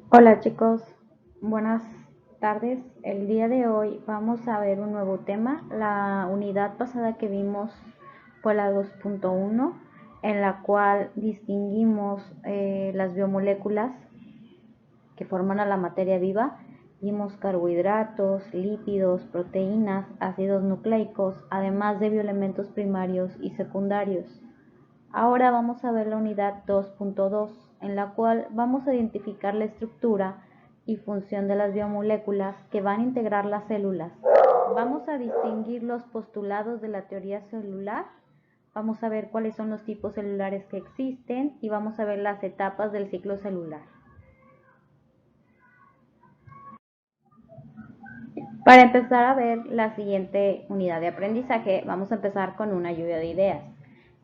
Hola chicos, buenas tardes. El día de hoy vamos a ver un nuevo tema. La unidad pasada que vimos fue la 2.1, en la cual distinguimos las biomoléculas que forman a la materia viva. Vimos carbohidratos, lípidos, proteínas, ácidos nucleicos, además de bioelementos primarios y secundarios. Ahora vamos a ver la unidad 2.2, en la cual vamos a identificar la estructura y función de las biomoléculas que van a integrar las células. Vamos a distinguir los postulados de la teoría celular, vamos a ver cuáles son los tipos celulares que existen y vamos a ver las etapas del ciclo celular. Para empezar a ver la siguiente unidad de aprendizaje, vamos a empezar con una lluvia de ideas.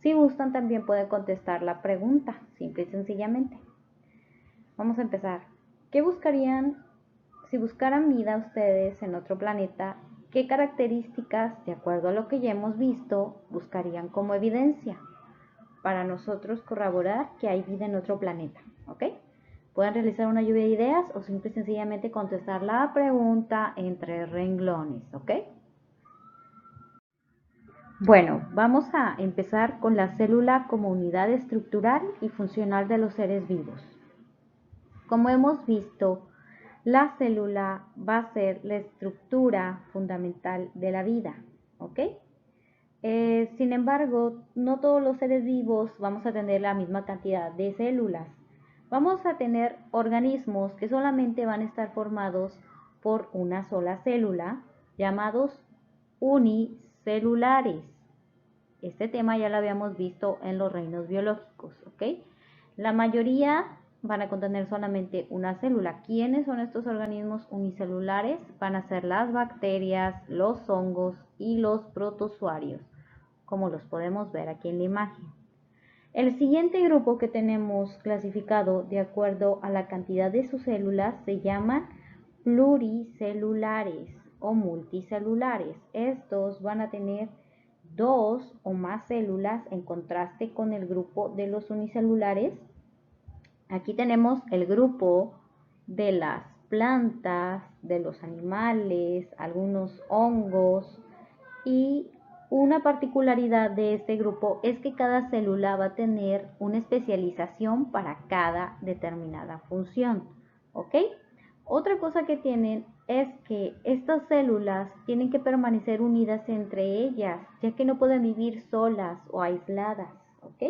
Si gustan, también pueden contestar la pregunta, simple y sencillamente. Vamos a empezar. ¿Qué buscarían si buscaran vida ustedes en otro planeta? ¿Qué características, de acuerdo a lo que ya hemos visto, buscarían como evidencia para nosotros corroborar que hay vida en otro planeta? ¿Ok? Pueden realizar una lluvia de ideas o simple y sencillamente contestar la pregunta entre renglones, ¿ok? Bueno, vamos a empezar con la célula como unidad estructural y funcional de los seres vivos. Como hemos visto, la célula va a ser la estructura fundamental de la vida, ¿ok? Sin embargo, no todos los seres vivos vamos a tener la misma cantidad de células. Vamos a tener organismos que solamente van a estar formados por una sola célula, llamados unicelulares. Este tema ya lo habíamos visto en los reinos biológicos, ¿ok? La mayoría van a contener solamente una célula. ¿Quiénes son estos organismos unicelulares? Van a ser las bacterias, los hongos y los protozoarios, como los podemos ver aquí en la imagen. El siguiente grupo que tenemos clasificado de acuerdo a la cantidad de sus células se llaman pluricelulares o multicelulares. Estos van a tener dos o más células en contraste con el grupo de los unicelulares. Aquí tenemos el grupo de las plantas, de los animales, algunos hongos, y una particularidad de este grupo es que cada célula va a tener una especialización para cada determinada función, ¿ok? Otra cosa que tienen es que estas células tienen que permanecer unidas entre ellas, ya que no pueden vivir solas o aisladas, ¿ok?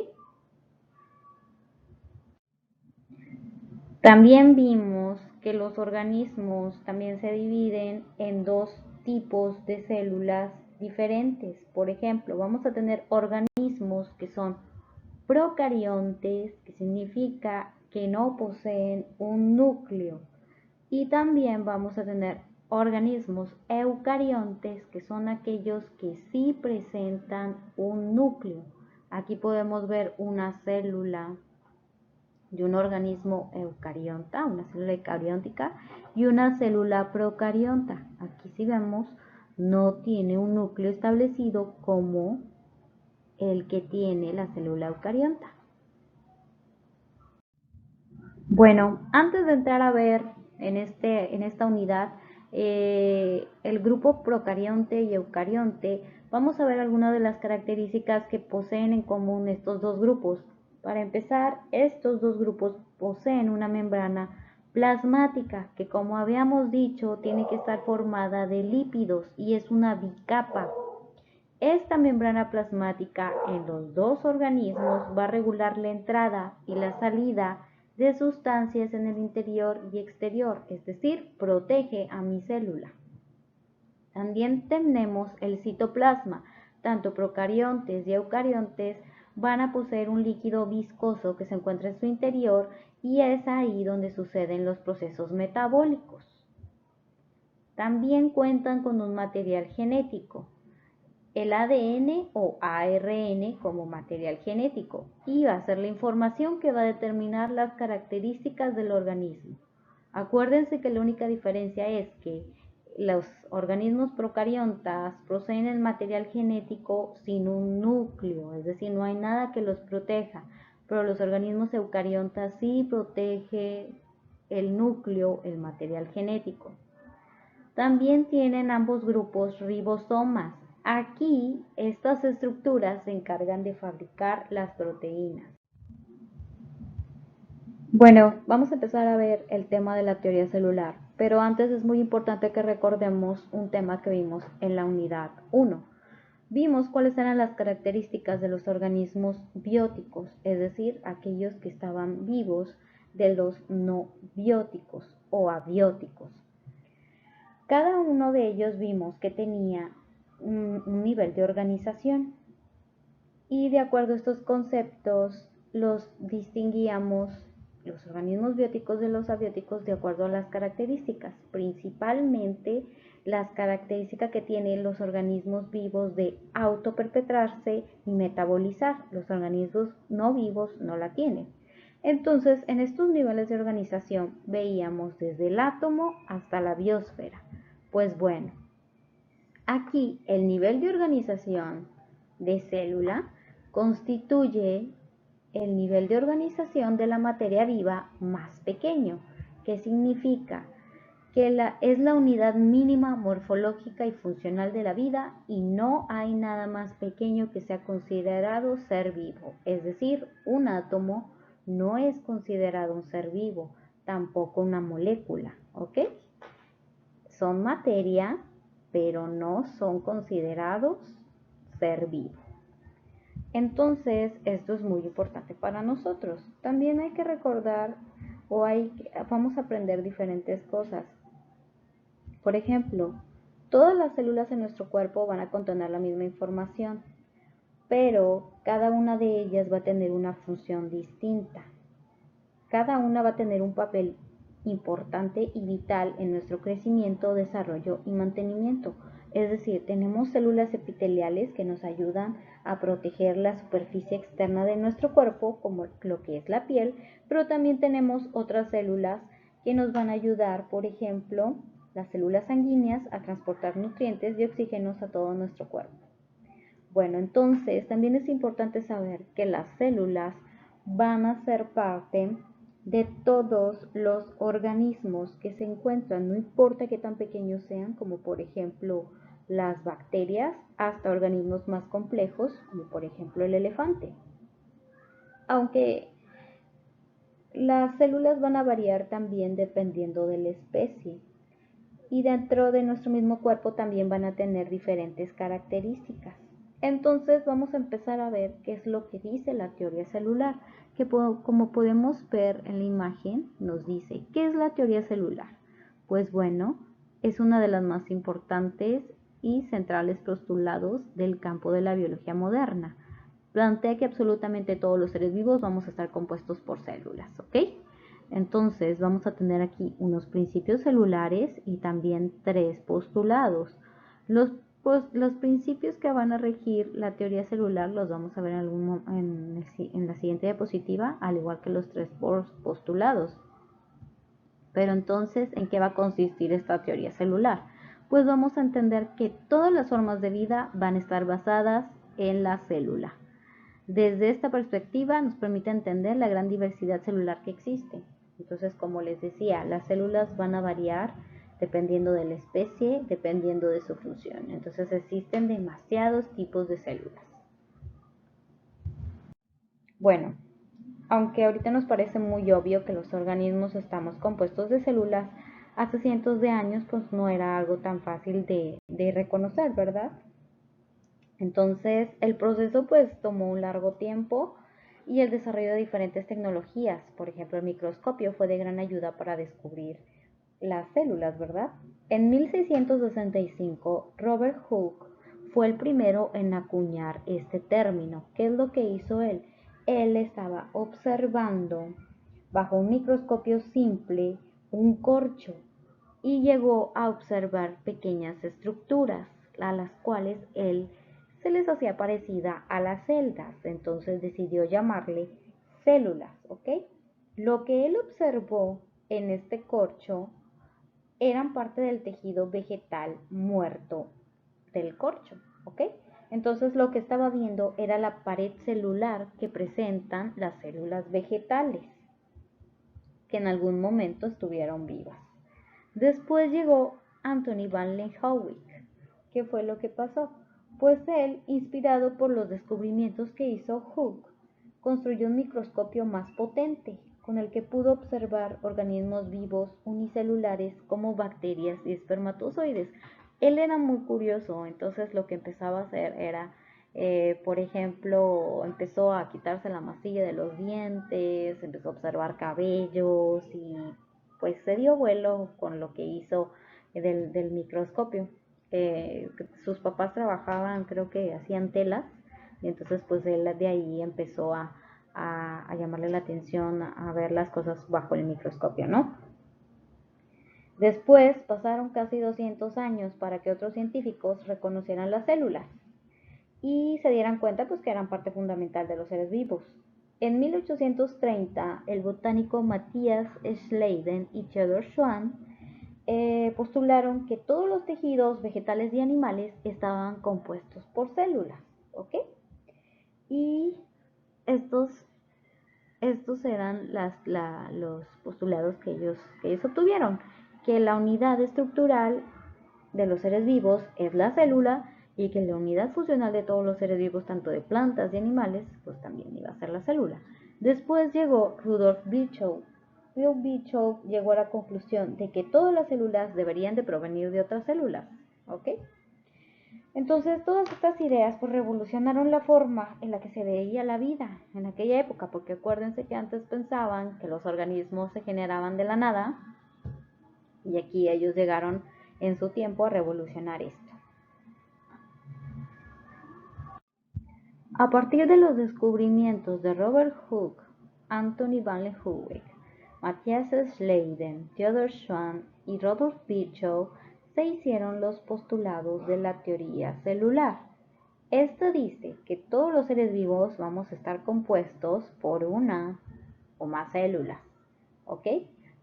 También vimos que los organismos también se dividen en dos tipos de células diferentes. Por ejemplo, vamos a tener organismos que son procariontes, que significa que no poseen un núcleo. Y también vamos a tener organismos eucariontes, que son aquellos que sí presentan un núcleo. Aquí podemos ver una célula de un organismo eucarionta, una célula eucariótica, y una célula procarionta. Aquí si vemos, no tiene un núcleo establecido como el que tiene la célula eucarionta. Bueno, antes de entrar a ver en esta unidad el grupo procarionte y eucarionte, vamos a ver algunas de las características que poseen en común estos dos grupos. Para empezar, estos dos grupos poseen una membrana plasmática que, como habíamos dicho, tiene que estar formada de lípidos y es una bicapa. Esta membrana plasmática en los dos organismos va a regular la entrada y la salida de sustancias en el interior y exterior, es decir, protege a mi célula. También tenemos el citoplasma. Tanto procariontes y eucariontes van a poseer un líquido viscoso que se encuentra en su interior y es ahí donde suceden los procesos metabólicos. También cuentan con un material genético, el ADN o ARN como material genético, y va a ser la información que va a determinar las características del organismo. Acuérdense que la única diferencia es que los organismos procariontas poseen el material genético sin un núcleo, es decir, no hay nada que los proteja, pero los organismos eucariontas sí protegen el núcleo, el material genético. También tienen ambos grupos ribosomas. Aquí estas estructuras se encargan de fabricar las proteínas. Bueno, vamos a empezar a ver el tema de la teoría celular, pero antes es muy importante que recordemos un tema que vimos en la unidad 1. Vimos cuáles eran las características de los organismos bióticos, es decir, aquellos que estaban vivos, de los no bióticos o abióticos. Cada uno de ellos vimos que tenía un nivel de organización y de acuerdo a estos conceptos los distinguíamos los organismos bióticos de los abióticos de acuerdo a las características, principalmente las características que tienen los organismos vivos de autoperpetrarse y metabolizar. Los organismos no vivos no la tienen. Entonces, en estos niveles de organización veíamos desde el átomo hasta la biosfera. Pues bueno, aquí el nivel de organización de célula constituye el nivel de organización de la materia viva más pequeño, que significa que es la unidad mínima morfológica y funcional de la vida y no hay nada más pequeño que sea considerado ser vivo. Es decir, un átomo no es considerado un ser vivo, tampoco una molécula, ¿ok? Son materia, pero no son considerados ser vivo. Entonces, esto es muy importante para nosotros. También hay que recordar vamos a aprender diferentes cosas. Por ejemplo, todas las células en nuestro cuerpo van a contener la misma información, pero cada una de ellas va a tener una función distinta. Cada una va a tener un papel importante y vital en nuestro crecimiento, desarrollo y mantenimiento. Es decir, tenemos células epiteliales que nos ayudan a proteger la superficie externa de nuestro cuerpo, como lo que es la piel, pero también tenemos otras células que nos van a ayudar, por ejemplo, las células sanguíneas, a transportar nutrientes y oxígenos a todo nuestro cuerpo. Bueno, entonces también es importante saber que las células van a ser parte de todos los organismos que se encuentran, no importa qué tan pequeños sean, como por ejemplo las bacterias, hasta organismos más complejos, como por ejemplo el elefante. Aunque las células van a variar también dependiendo de la especie. Y dentro de nuestro mismo cuerpo también van a tener diferentes características. Entonces vamos a empezar a ver qué es lo que dice la teoría celular, que como podemos ver en la imagen nos dice, ¿qué es la teoría celular? Pues bueno, es una de las más importantes y centrales postulados del campo de la biología moderna. Plantea que absolutamente todos los seres vivos vamos a estar compuestos por células, ¿ok? Entonces vamos a tener aquí unos principios celulares y también 3 postulados. Los principios que van a regir la teoría celular los vamos a ver en la siguiente diapositiva, al igual que los 3 postulados. Pero entonces, ¿en qué va a consistir esta teoría celular? Pues vamos a entender que todas las formas de vida van a estar basadas en la célula. Desde esta perspectiva nos permite entender la gran diversidad celular que existe. Entonces, como les decía, las células van a variar dependiendo de la especie, dependiendo de su función. Entonces, existen demasiados tipos de células. Bueno, aunque ahorita nos parece muy obvio que los organismos estamos compuestos de células, hace cientos de años pues no era algo tan fácil de reconocer, ¿verdad? Entonces, el proceso pues tomó un largo tiempo y el desarrollo de diferentes tecnologías, por ejemplo, el microscopio fue de gran ayuda para descubrir las células, ¿verdad? En 1665, Robert Hooke fue el primero en acuñar este término. ¿Qué es lo que hizo él? Él estaba observando bajo un microscopio simple un corcho y llegó a observar pequeñas estructuras a las cuales él se les hacía parecida a las celdas, entonces decidió llamarle células, ¿ok? Lo que él observó en este corcho eran parte del tejido vegetal muerto del corcho, ¿ok? Entonces lo que estaba viendo era la pared celular que presentan las células vegetales. ¿Ok? que en algún momento estuvieron vivas. Después llegó Anthony van Leeuwenhoek. ¿Qué fue lo que pasó? Pues él, inspirado por los descubrimientos que hizo Hooke, construyó un microscopio más potente, con el que pudo observar organismos vivos unicelulares como bacterias y espermatozoides. Él era muy curioso, entonces lo que empezaba a hacer era, por ejemplo, empezó a quitarse la masilla de los dientes, empezó a observar cabellos y pues se dio vuelo con lo que hizo del microscopio. Sus papás trabajaban, creo que hacían telas, y entonces pues él de ahí empezó a llamarle la atención, a ver las cosas bajo el microscopio, ¿no? Después pasaron casi 200 años para que otros científicos reconocieran las células y se dieran cuenta pues que eran parte fundamental de los seres vivos. En 1830, el botánico Matthias Schleiden y Theodor Schwann postularon que todos los tejidos vegetales y animales estaban compuestos por células, ¿ok? Y estos eran los postulados que ellos obtuvieron, que la unidad estructural de los seres vivos es la célula y que la unidad funcional de todos los seres vivos, tanto de plantas y animales, pues también iba a ser la célula. Después llegó Rudolf Virchow. Rudolf Virchow llegó a la conclusión de que todas las células deberían de provenir de otras células, ¿ok? Entonces todas estas ideas pues revolucionaron la forma en la que se veía la vida en aquella época, porque acuérdense que antes pensaban que los organismos se generaban de la nada y aquí ellos llegaron en su tiempo a revolucionar esto. A partir de los descubrimientos de Robert Hooke, Anthony van Leeuwenhoek, Matthias Schleiden, Theodor Schwann y Rudolf Virchow, se hicieron los postulados de la teoría celular. Esto dice que todos los seres vivos vamos a estar compuestos por una o más células, ¿ok?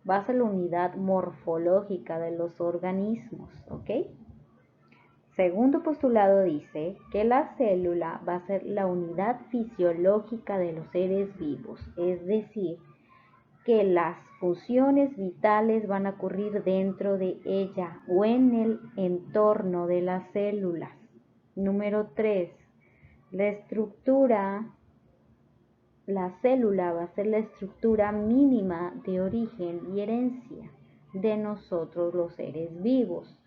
Va a ser la unidad morfológica de los organismos, ¿ok? Segundo postulado dice que la célula va a ser la unidad fisiológica de los seres vivos, es decir, que las funciones vitales van a ocurrir dentro de ella o en el entorno de las células. Número 3. La célula va a ser la estructura mínima de origen y herencia de nosotros los seres vivos.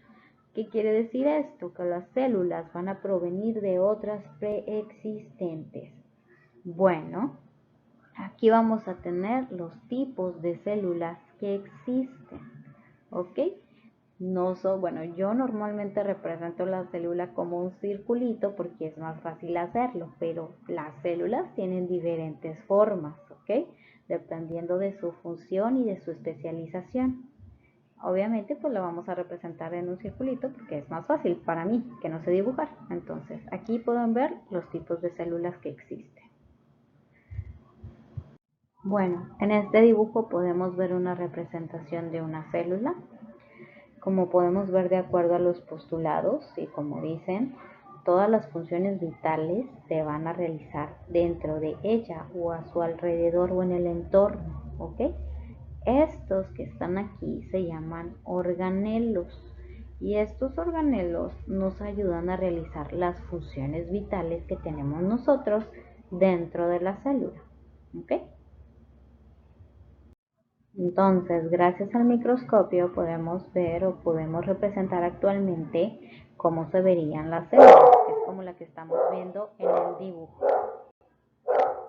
¿Qué quiere decir esto? Que las células van a provenir de otras preexistentes. Bueno, aquí vamos a tener los tipos de células que existen, ¿ok? Bueno, yo normalmente represento la célula como un circulito porque es más fácil hacerlo, pero las células tienen diferentes formas, ¿ok? Dependiendo de su función y de su especialización. Obviamente pues lo vamos a representar en un circulito porque es más fácil para mí, que no sé dibujar. Entonces aquí pueden ver los tipos de células que existen. Bueno, en este dibujo podemos ver una representación de una célula. Como podemos ver de acuerdo a los postulados y como dicen, todas las funciones vitales se van a realizar dentro de ella o a su alrededor o en el entorno, ¿ok? Estos que están aquí se llaman organelos y estos organelos nos ayudan a realizar las funciones vitales que tenemos nosotros dentro de la célula, ¿ok? Entonces, gracias al microscopio podemos ver o podemos representar actualmente cómo se verían las células, que es como la que estamos viendo en el dibujo.